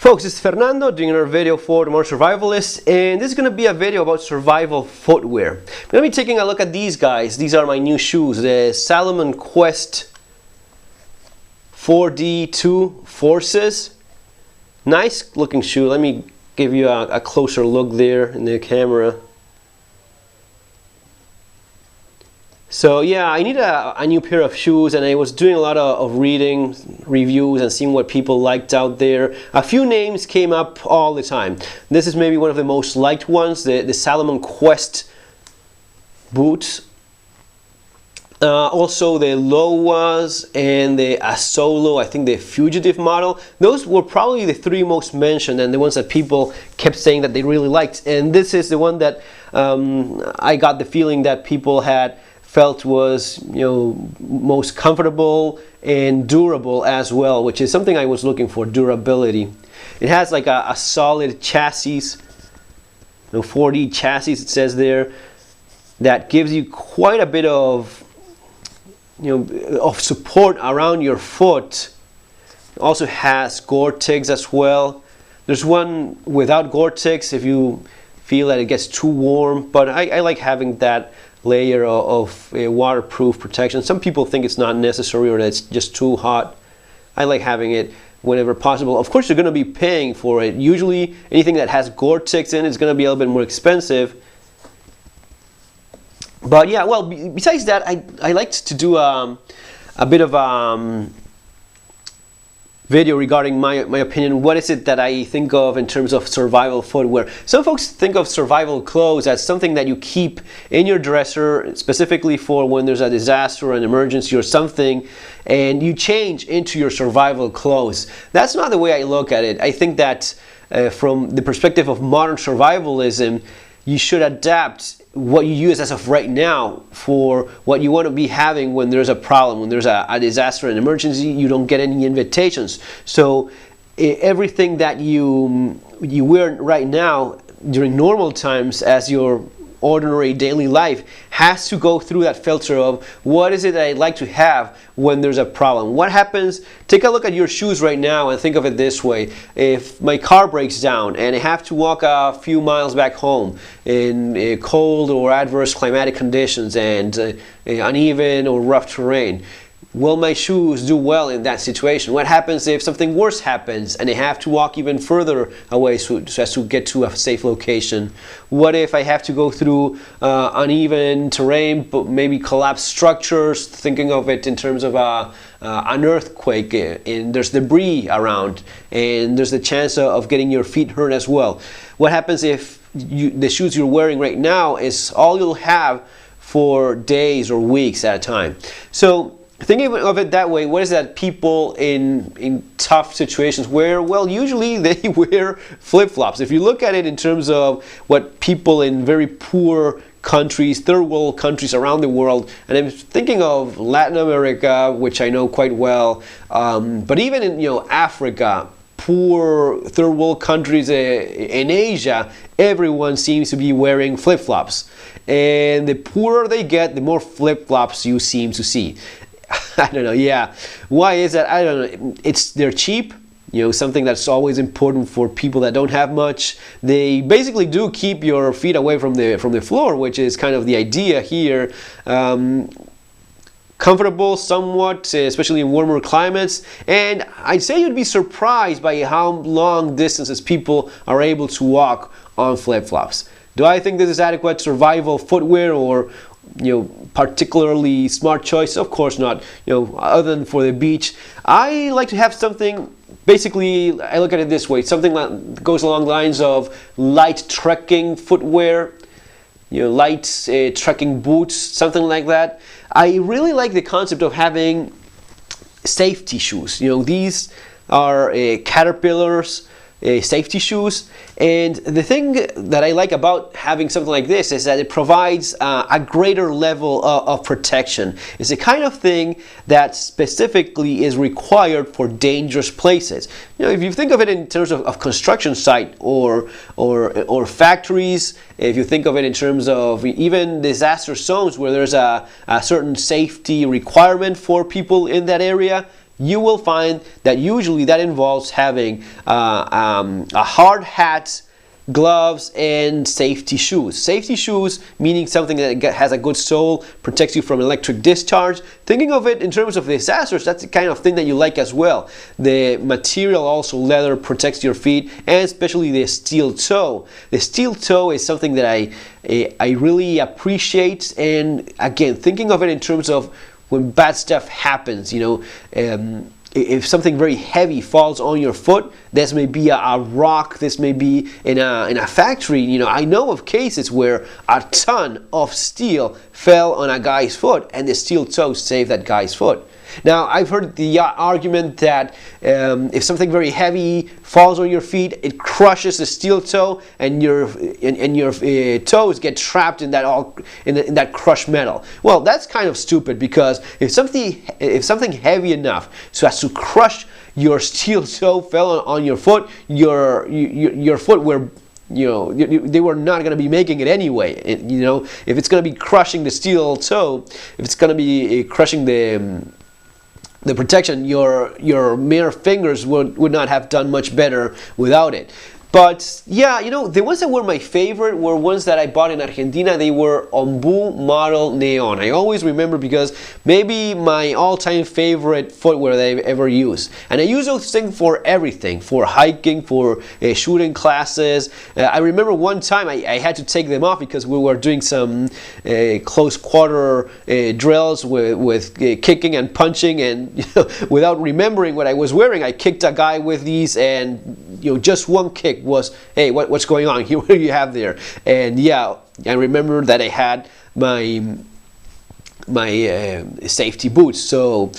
Folks, it's Fernando doing another video for the Modern Survivalist, and this is going to be a video about survival footwear. I'm going to be taking a look at these guys. These are my new shoes, the Salomon Quest 4D2 Forces. Nice looking shoe. Let me give you a closer look there in the camera. So yeah, I need a new pair of shoes, and I was doing a lot of reading, reviews, and seeing what people liked out there. A few names came up all the time. This is maybe one of the most liked ones, the Salomon Quest boots. Also the Lowas and the Asolo, I think the Fugitive model. Those were probably the three most mentioned and the ones that people kept saying that they really liked. And this is the one that I got the feeling that people had felt was, most comfortable and durable as well, which is something I was looking for, durability. It has like a solid chassis, 4D chassis it says there, that gives you quite a bit of of support around your foot. It also has Gore-Tex as well. There's one without Gore-Tex if you feel that it gets too warm, but I like having that layer of waterproof protection. Some people think it's not necessary or that it's just too hot. I like having it whenever possible. Of course, you're going to be paying for it. Usually anything that has Gore-Tex in it is going to be a little bit more expensive. But yeah, well, besides that, I liked to do a bit of video regarding my opinion. What is it that I think of in terms of survival footwear? Some folks think of survival clothes as something that you keep in your dresser specifically for when there's a disaster or an emergency or something, and you change into your survival clothes. That's not the way I look at it. I think that from the perspective of modern survivalism, you should adapt what you use as of right now for what you want to be having when there's a problem, when there's a disaster, an emergency. You don't get any invitations. So everything that you wear right now during normal times as your ordinary daily life has to go through that filter of what is it that I'd like to have when there's a problem. What happens? Take a look at your shoes right now and think of it this way. If my car breaks down and I have to walk a few miles back home in cold or adverse climatic conditions and uneven or rough terrain, will my shoes do well in that situation? What happens if something worse happens and I have to walk even further away so as to get to a safe location? What if I have to go through uneven terrain, but maybe collapsed structures, thinking of it in terms of an earthquake, and there's debris around, and there's the chance of getting your feet hurt as well? What happens if the shoes you're wearing right now is all you'll have for days or weeks at a time? So thinking of it that way, what is that people in tough situations wear? Well, usually they wear flip-flops. If you look at it in terms of what people in very poor countries, third world countries around the world, and I'm thinking of Latin America, which I know quite well, but even in Africa, poor third world countries in Asia, everyone seems to be wearing flip-flops. And the poorer they get, the more flip-flops you seem to see. I don't know, yeah. Why is that? I don't know. They're cheap, something that's always important for people that don't have much. They basically do keep your feet away from the floor, which is kind of the idea here. Comfortable somewhat, especially in warmer climates, and I'd say you'd be surprised by how long distances people are able to walk on flip-flops. Do I think this is adequate survival footwear or particularly smart choice? Of course not. Other than for the beach, I like to have something. Basically, I look at it this way: something that goes along the lines of light trekking footwear, light trekking boots, something like that. I really like the concept of having safety shoes. These are Caterpillar's safety shoes, and the thing that I like about having something like this is that it provides a greater level of protection. It's the kind of thing that specifically is required for dangerous places. If you think of it in terms of construction site or factories, if you think of it in terms of even disaster zones where there's a certain safety requirement for people in that area, you will find that usually that involves having a hard hat, gloves, and safety shoes. Safety shoes meaning something that has a good sole, protects you from electric discharge. Thinking of it in terms of disasters, that's the kind of thing that you like as well. The material, also leather, protects your feet, and especially the steel toe. The steel toe is something that I really appreciate, and again, thinking of it in terms of when bad stuff happens, you know, if something very heavy falls on your foot, this may be a rock, this may be in a factory. You know, I know of cases where a ton of steel fell on a guy's foot and the steel toe saved that guy's foot. Now, I've heard the argument that if something very heavy falls on your feet, it crushes the steel toe, and your toes get trapped in that that crushed metal. Well, that's kind of stupid, because if something heavy enough so as to crush your steel toe fell on your foot, your foot were, you know, they were not going to be making it anyway. You know, if it's going to be crushing the steel toe, if it's going to be crushing the protection, your mere fingers would not have done much better without it. But yeah, you know, the ones that were my favorite were ones that I bought in Argentina. They were Ombu model neon. I always remember because maybe my all-time favorite footwear that I've ever used. And I use those things for everything, for hiking, for shooting classes. I remember one time I had to take them off because we were doing some close quarter drills with kicking and punching, and you know, without remembering what I was wearing, I kicked a guy with these, and you know, just one kick was, hey, what's going on here? What do you have there? And yeah, I remember that I had my safety boots. So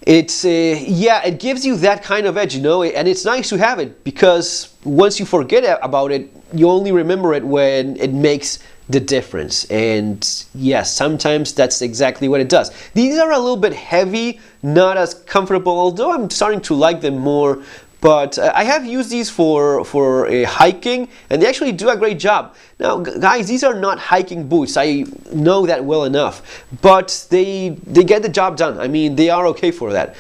it's yeah, it gives you that kind of edge, you know, and it's nice to have it, because once you forget about it, you only remember it when it makes the difference. And yes, sometimes that's exactly what it does. These are a little bit heavy, not as comfortable, although I'm starting to like them more. But I have used these for hiking, and they actually do a great job. Now, guys, these are not hiking boots. I know that well enough, but they get the job done. I mean, they are okay for that.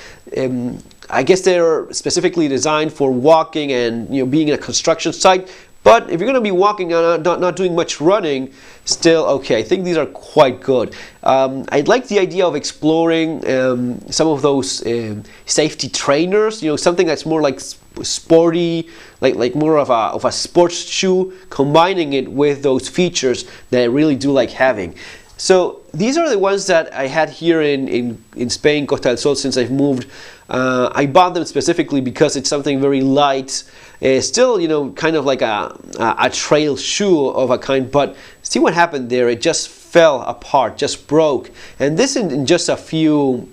I guess they're specifically designed for walking and, you know, being in a construction site. But if you're going to be walking and not doing much running, still okay. I think these are quite good. I'd like the idea of exploring some of those safety trainers. You know, something that's more like sporty, like more of a sports shoe, combining it with those features that I really do like having. So these are the ones that I had here in Spain, Costa del Sol, since I've moved. I bought them specifically because it's something very light. Still, you know, kind of like a trail shoe of a kind, but see what happened there? It just fell apart, just broke. And this in just a few,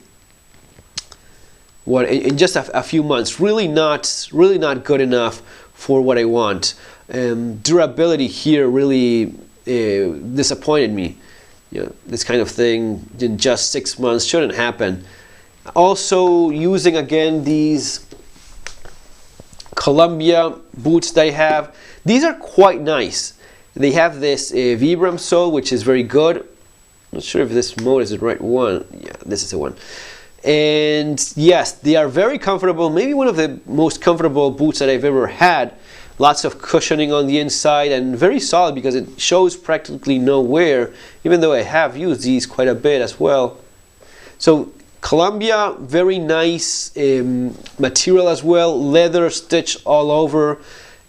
in just a few months, really not good enough for what I want. Durability here really disappointed me. You know, this kind of thing in just 6 months shouldn't happen. Also, using again these Columbia boots that I have, these are quite nice. They have this Vibram sole, which is very good. Not sure if this mode is the right one. Yeah, this is the one. And yes, they are very comfortable. Maybe one of the most comfortable boots that I've ever had. Lots of cushioning on the inside, and very solid because it shows practically no wear, even though I have used these quite a bit as well. So Columbia, very nice material as well, leather stitch all over.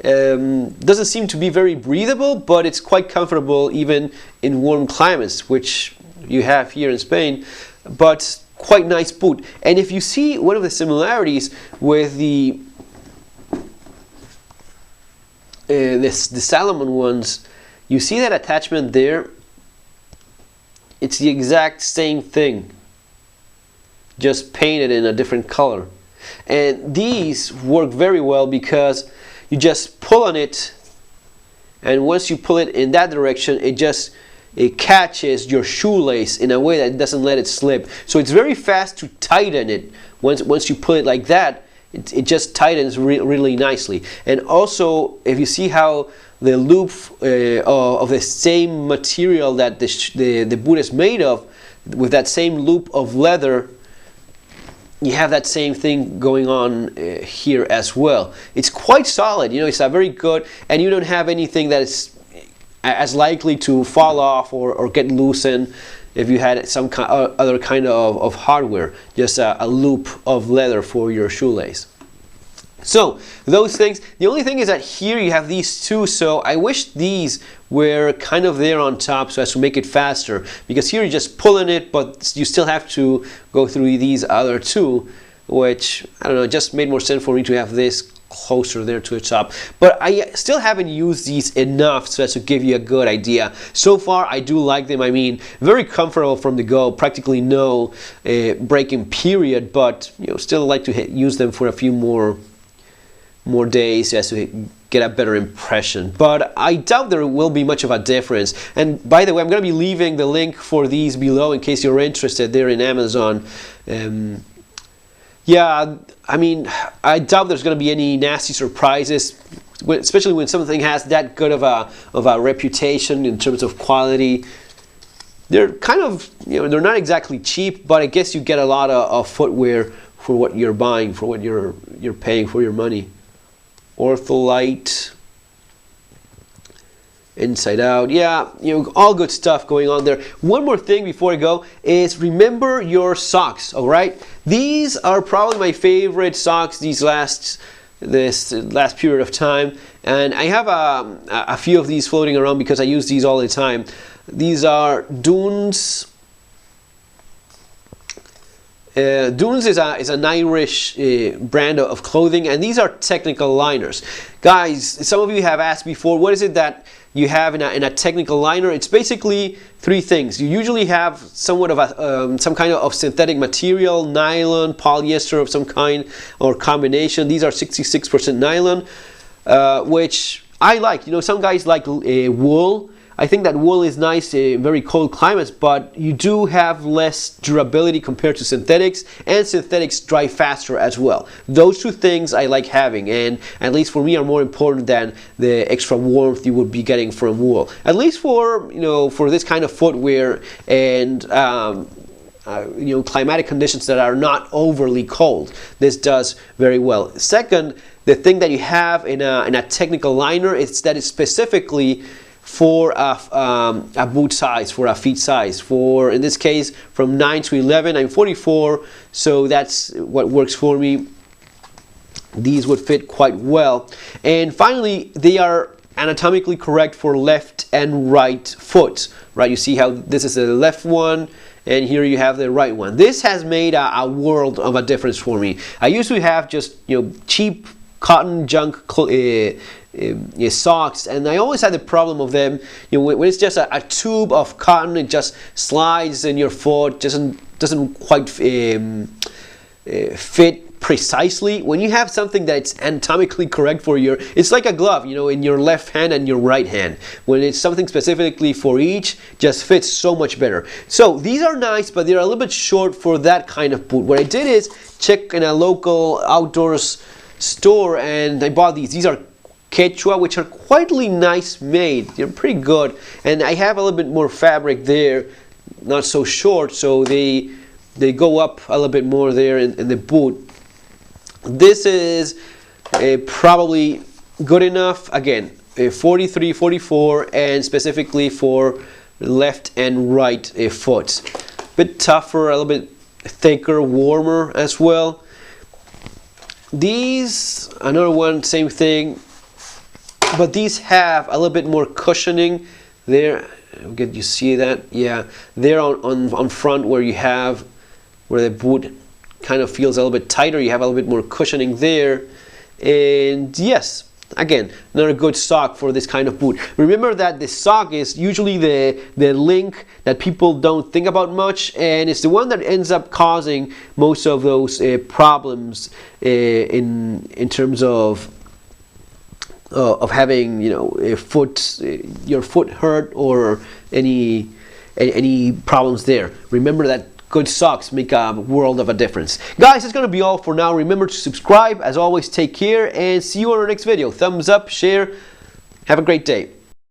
Doesn't seem to be very breathable, but it's quite comfortable even in warm climates, which you have here in Spain. But quite nice boot. And if you see one of the similarities with the Salomon ones, you see that attachment there? It's the exact same thing, just painted in a different color. And these work very well because you just pull on it, and once you pull it in that direction, it catches your shoelace in a way that doesn't let it slip. So it's very fast to tighten it. Once you pull it like that, it just tightens really nicely. And also, if you see how the loop of the same material that the boot is made of, with that same loop of leather, you have that same thing going on here as well. It's quite solid, you know, it's a very good, and you don't have anything that is as likely to fall off or get loosened if you had some other kind of hardware, just a loop of leather for your shoelace. So those things, the only thing is that here you have these two, so I wish these were kind of there on top so as to make it faster, because here you're just pulling it, but you still have to go through these other two, which, I don't know, just made more sense for me to have this closer there to the top. But I still haven't used these enough so as to give you a good idea. So far I do like them. I mean, very comfortable from the go, practically no breaking period, but you know, still like to use them for a few more days just to get a better impression. But I doubt there will be much of a difference. And by the way, I'm going to be leaving the link for these below in case you're interested. They're in Amazon. Yeah, I mean, I doubt there's going to be any nasty surprises, especially when something has that good of a reputation in terms of quality. They're kind of, you know, they're not exactly cheap, but I guess you get a lot of footwear for what you're buying, for what you're paying for your money. Ortholite, inside out, yeah, you know, all good stuff going on there. One more thing before I go is remember your socks. All right, these are probably my favorite socks this last period of time, and I have a few of these floating around because I use these all the time. These are Dunes. Dunes is an Irish brand of clothing, and these are technical liners. Guys, some of you have asked before, what is it that you have in a technical liner? It's basically three things. You usually have somewhat of some kind of synthetic material, nylon, polyester of some kind, or combination. These are 66% nylon, which I like. You know, some guys like wool. I think that wool is nice in very cold climates, but you do have less durability compared to synthetics, and synthetics dry faster as well. Those two things I like having, and at least for me are more important than the extra warmth you would be getting from wool. At least for, you know, for this kind of footwear and you know, climatic conditions that are not overly cold, this does very well. Second, the thing that you have in a technical liner is that it's specifically for a boot size, for a feet size. For, in this case, from 9 to 11. I'm 44, so that's what works for me. These would fit quite well. And finally, they are anatomically correct for left and right foot. Right? You see how this is the left one, and here you have the right one. This has made a world of a difference for me. I used to have just, you know, cheap cotton junk socks, and I always had the problem of them, you know, when it's just a tube of cotton, it just slides in your foot, doesn't quite fit precisely. When you have something that's anatomically correct for your, it's like a glove, you know, in your left hand and your right hand. When it's something specifically for each, just fits so much better. So these are nice, but they're a little bit short for that kind of boot. What I did is check in a local outdoors store, and I bought these. These are Quechua, which are quietly nice made. They're pretty good, and I have a little bit more fabric there, not so short, so they go up a little bit more there in the boot. This is probably good enough. Again, 43, 44, and specifically for left and right foot. Bit tougher, a little bit thicker, warmer as well. These, another one, same thing, but these have a little bit more cushioning there. Get you see that? Yeah, there on front where you have, where the boot kind of feels a little bit tighter, you have a little bit more cushioning there. And yes, again, another good sock for this kind of boot. Remember that the sock is usually the link that people don't think about much, and it's the one that ends up causing most of those problems in terms of having, you know, your foot hurt or any problems there. Remember that good socks make a world of a difference. Guys, that's going to be all for now. Remember to subscribe. As always, take care, and see you on our next video. Thumbs up, share. Have a great day.